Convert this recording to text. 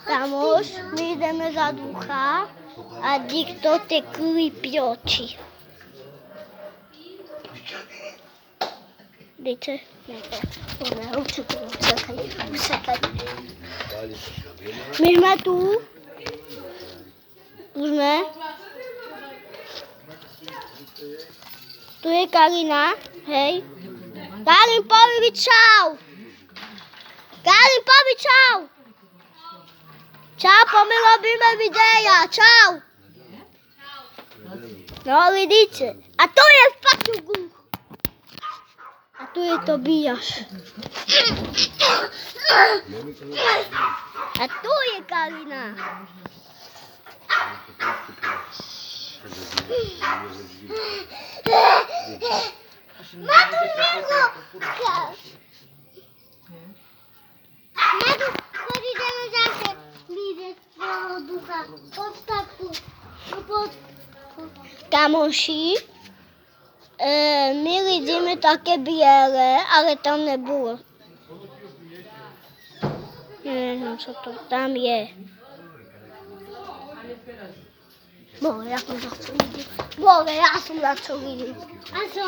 Kamoś, my idziemy za ducha, a dzik to te klipioci. Wiecie? Dobra, uciekaj. Myśmy tu. Różne. Tu jest Karina. Hej. Karin, powiedz ciao. Karin, powiedz ciao. Ciao, bo my robimy wideo. Ciao. No widzicie. A tu jest Paciugu. A tu jest Tobiasz. A tu jest Karina. Kamusi, my widzimy takie biele, ale tam nie było. Nie wiem, co to tam jest. Bo ja sam za co widzę. A co?